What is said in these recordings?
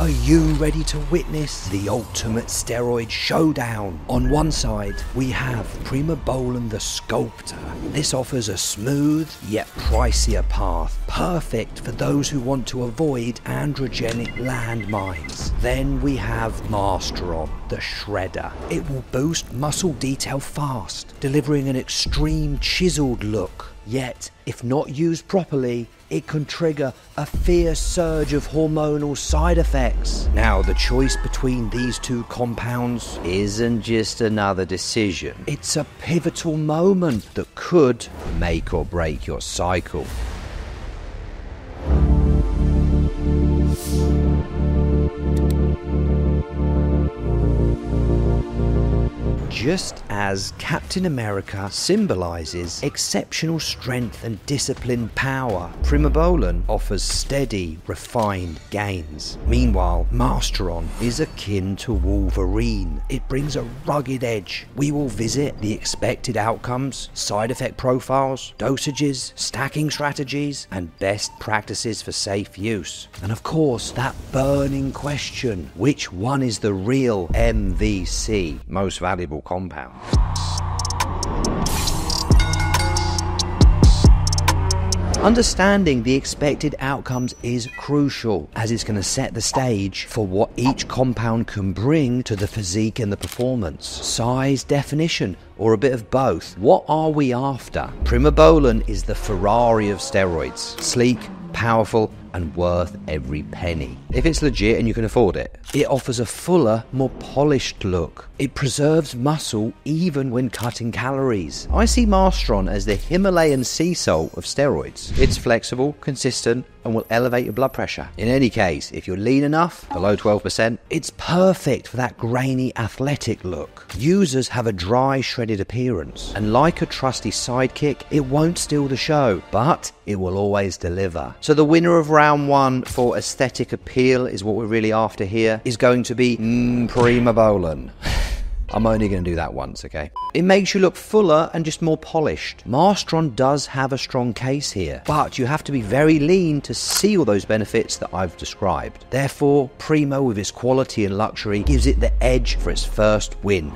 Are you ready to witness the ultimate steroid showdown? On one side, we have Primobolan the Sculptor. This offers a smooth yet pricier path, perfect for those who want to avoid androgenic landmines. Then we have Masteron the Shredder. It will boost muscle detail fast, delivering an extreme chiseled look. Yet, if not used properly, it can trigger a fierce surge of hormonal side effects. Now, the choice between these two compounds isn't just another decision. It's a pivotal moment that could make or break your cycle. Just as Captain America symbolizes exceptional strength and disciplined power, Primobolan offers steady, refined gains. Meanwhile, Masteron is akin to Wolverine. It brings a rugged edge. We will visit the expected outcomes, side effect profiles, dosages, stacking strategies, and best practices for safe use. And of course, that burning question, which one is the real MVC, most valuable compound? Understanding the expected outcomes is crucial, as it's going to set the stage for what each compound can bring to the physique and the performance. Size, definition, or a bit of both. What are we after? Primobolan is the Ferrari of steroids. Sleek, powerful, and worth every penny. If it's legit and you can afford it. It offers a fuller, more polished look. It preserves muscle even when cutting calories. I see Masteron as the Himalayan sea salt of steroids. It's flexible, consistent, and will elevate your blood pressure. In any case, if you're lean enough, below 12%, it's perfect for that grainy, athletic look. Users have a dry, shredded appearance, and like a trusty sidekick, it won't steal the show, but it will always deliver. So the winner of round one for aesthetic appeal is what we're really after here, is going to be Primobolan. I'm only going to do that once, okay? It makes you look fuller and just more polished. Masteron does have a strong case here, but you have to be very lean to see all those benefits that I've described. Therefore, Primo, with its quality and luxury, gives it the edge for its first win.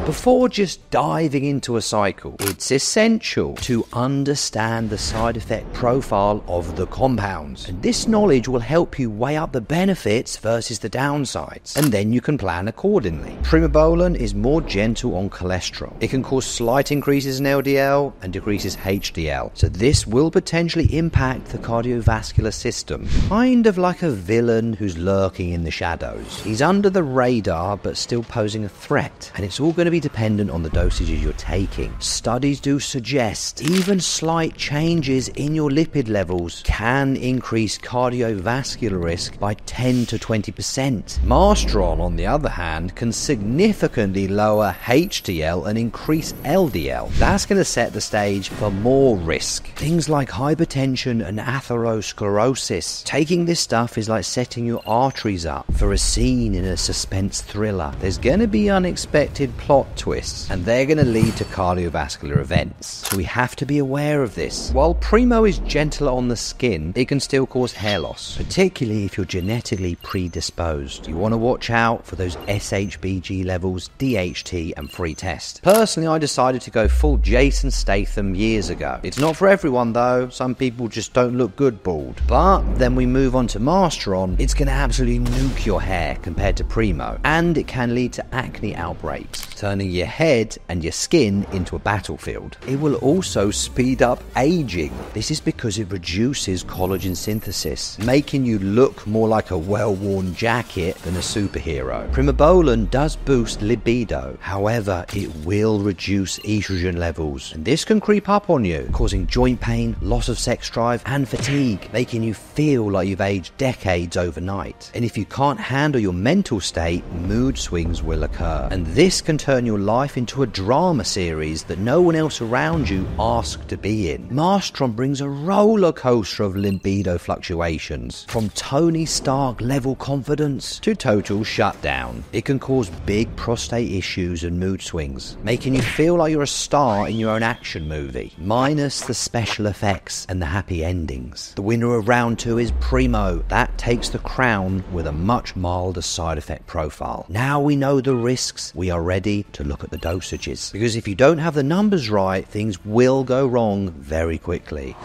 Before just diving into a cycle, it's essential to understand the side effect profile of the compounds. And this knowledge will help you weigh up the benefits versus the downsides, and then you can plan accordingly. Primobolan is more gentle on cholesterol. It can cause slight increases in LDL and decreases HDL, so this will potentially impact the cardiovascular system. Kind of like a villain who's lurking in the shadows. He's under the radar but still posing a threat, and it's all going to be dependent on the dosages you're taking. Studies do suggest even slight changes in your lipid levels can increase cardiovascular risk by 10 to 20%. Masteron, on the other hand, can significantly lower HDL and increase LDL. That's going to set the stage for more risk. Things like hypertension and atherosclerosis. Taking this stuff is like setting your arteries up for a scene in a suspense thriller. There's going to be unexpected plot twists, and they're going to lead to cardiovascular events. So we have to be aware of this. While Primo is gentler on the skin, it can still cause hair loss, particularly if you're genetically predisposed. You want to watch out for those SHBG levels, DHT, and free test. Personally, I decided to go full Jason Statham years ago. It's not for everyone though. Some people just don't look good bald. But then we move on to Masteron. It's going to absolutely nuke your hair compared to Primo, and it can lead to acne outbreaks, turning your head and your skin into a battlefield. It will also speed up aging. This is because it reduces collagen synthesis, making you look more like a well-worn jacket than a superhero. Primobolan does boost libido, however, it will reduce estrogen levels, and this can creep up on you, causing joint pain, loss of sex drive, and fatigue, making you feel like you've aged decades overnight. And if you can't handle your mental state, mood swings will occur, and this can turn your your life into a drama series that no one else around you asked to be in. Masteron brings a roller coaster of libido fluctuations, from Tony Stark level confidence to total shutdown. It can cause big prostate issues and mood swings, making you feel like you're a star in your own action movie, minus the special effects and the happy endings. The winner of round 2 is Primo. That takes the crown with a much milder side effect profile. Now we know the risks, we are ready to look at the dosages, because if you don't have the numbers right, things will go wrong very quickly.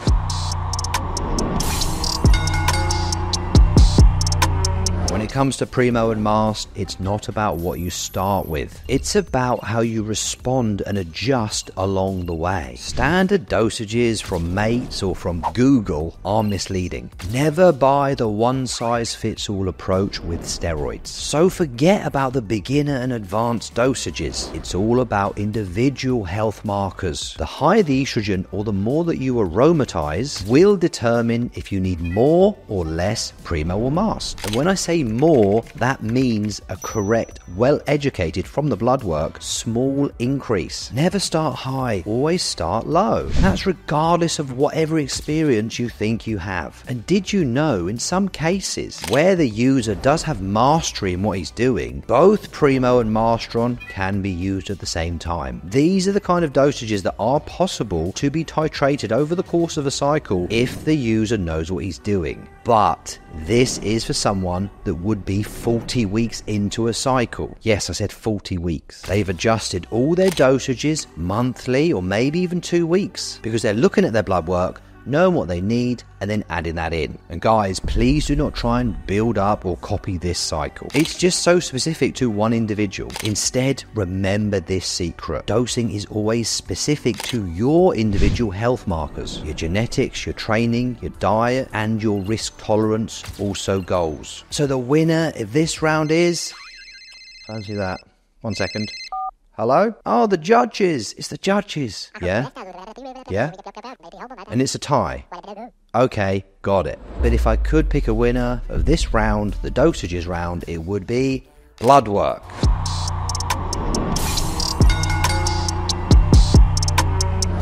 When it comes to Primo and Mast, it's not about what you start with. It's about how you respond and adjust along the way. Standard dosages from mates or from Google are misleading. Never buy the one-size-fits-all approach with steroids. So forget about the beginner and advanced dosages. It's all about individual health markers. The higher the estrogen or the more that you aromatize will determine if you need more or less Primo or Mast. And when I say more, that means a correct, well-educated from the blood work, small increase. Never start high, always start low. And that's regardless of whatever experience you think you have. And did you know, in some cases, where the user does have mastery in what he's doing, both Primo and Masteron can be used at the same time. These are the kind of dosages that are possible to be titrated over the course of a cycle if the user knows what he's doing. But this is for someone that would be 40 weeks into a cycle. Yes, I said 40 weeks. They've adjusted all their dosages monthly or maybe even 2 weeks because they're looking at their blood work, knowing what they need, and then adding that in. And guys, please do not try and build up or copy this cycle. It's just so specific to one individual. Instead, remember this secret. Dosing is always specific to your individual health markers. Your genetics, your training, your diet, and your risk tolerance, also goals. So the winner of this round is... Fancy that. 1 second. Hello? Oh, the judges. It's the judges. Yeah? Yeah? And it's a tie. Okay, got it. But if I could pick a winner of this round, the dosages round, it would be blood work.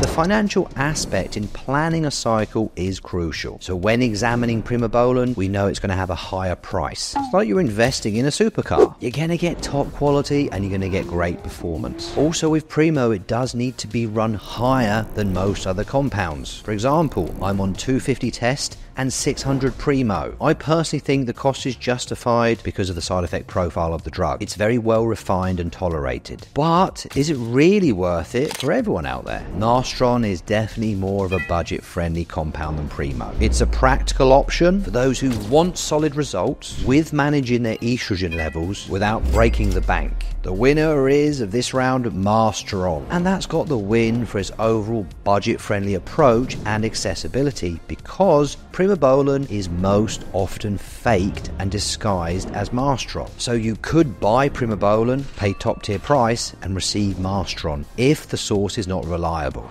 The financial aspect in planning a cycle is crucial. So when examining Primobolan, we know it's going to have a higher price. It's like you're investing in a supercar. You're going to get top quality and you're going to get great performance. Also with Primo, it does need to be run higher than most other compounds. For example, I'm on 250 test and 600 Primo. I personally think the cost is justified because of the side effect profile of the drug. It's very well refined and tolerated. But is it really worth it for everyone out there? Masteron is definitely more of a budget-friendly compound than Primo. It's a practical option for those who want solid results with managing their estrogen levels without breaking the bank. The winner is, of this round, Masteron. And that's got the win for its overall budget-friendly approach and accessibility because Primobolan is most often faked and disguised as Masteron. So you could buy Primobolan, pay top tier price, and receive Masteron if the source is not reliable.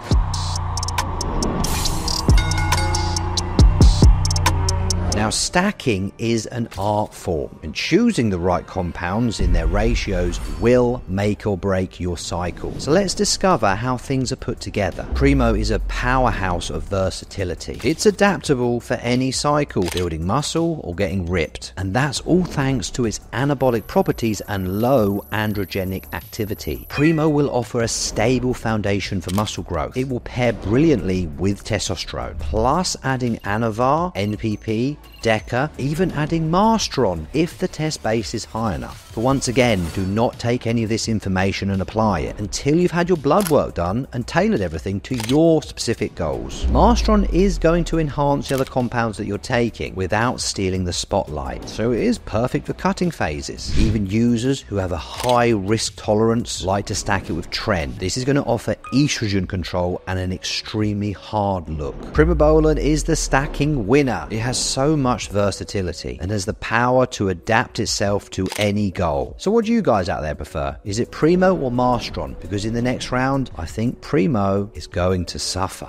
Now, stacking is an art form, and choosing the right compounds in their ratios will make or break your cycle. So let's discover how things are put together. Primo is a powerhouse of versatility. It's adaptable for any cycle, building muscle or getting ripped. And that's all thanks to its anabolic properties and low androgenic activity. Primo will offer a stable foundation for muscle growth. It will pair brilliantly with testosterone, plus adding Anavar, NPP, Deca, even adding Masteron if the test base is high enough. But once again, do not take any of this information and apply it until you've had your blood work done and tailored everything to your specific goals. Masteron is going to enhance the other compounds that you're taking without stealing the spotlight, so it is perfect for cutting phases. Even users who have a high risk tolerance like to stack it with Tren. This is going to offer estrogen control and an extremely hard look. Primobolan is the stacking winner. It has so much versatility and has the power to adapt itself to any goal. So what do you guys out there prefer? Is it Primo or Masteron? Because in the next round, I think Primo is going to suffer.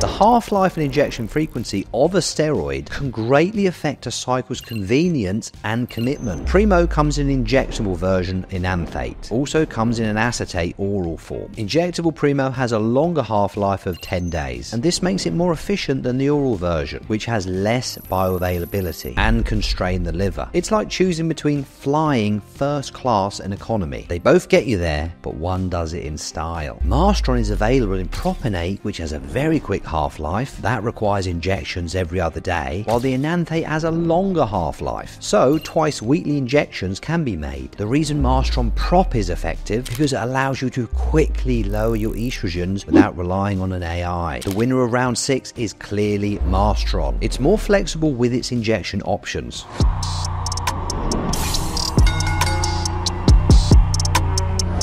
The half-life and injection frequency of a steroid can greatly affect a cycle's convenience and commitment. Primo comes in an injectable version in Untitled, also comes in an acetate oral form. Injectable Primo has a longer half-life of 10 days, and this makes it more efficient than the oral version, which has less bioavailability and can strain the liver. It's like choosing between flying first class and economy. They both get you there, but one does it in style. Masteron is available in propionate, which has a very quick half-life. That requires injections every other day, while the enanthate has a longer half-life, so twice weekly injections can be made. The reason Masteron Prop is effective because it allows you to quickly lower your estrogens without relying on an AI. The winner of round 6 is clearly Masteron. It's more flexible with its injection options.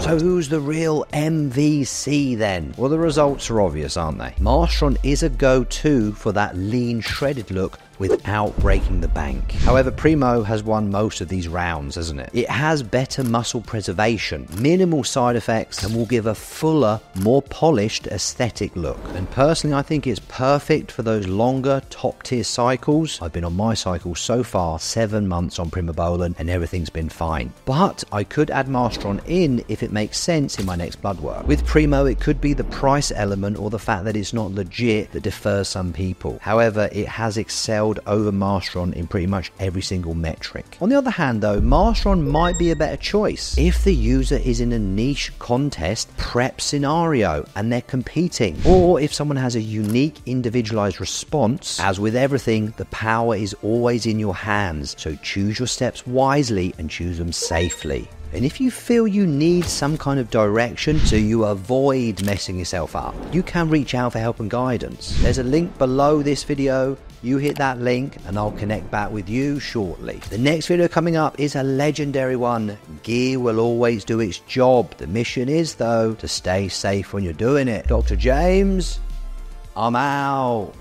So who's the real MVC then? Well, the results are obvious, aren't they? Masteron is a go-to for that lean, shredded look without breaking the bank. However, Primo has won most of these rounds, hasn't it? It has better muscle preservation, minimal side effects, and will give a fuller, more polished aesthetic look. And personally, I think it's perfect for those longer, top-tier cycles. I've been on my cycle so far 7 months on Primobolan, and everything's been fine. But I could add Masteron in if it makes sense in my next blood work. With Primo, it could be the price element or the fact that it's not legit that defers some people. However, it has excelled over Masteron in pretty much every single metric. On the other hand though, Masteron might be a better choice if the user is in a niche contest prep scenario and they're competing, or if someone has a unique individualized response. As with everything, the power is always in your hands, so choose your steps wisely and choose them safely. And if you feel you need some kind of direction so you avoid messing yourself up, you can reach out for help and guidance. There's a link below this video. You hit that link and I'll connect back with you shortly. The next video coming up is a legendary one. Gear will always do its job. The mission is, though, to stay safe when you're doing it. Dr. James, I'm out.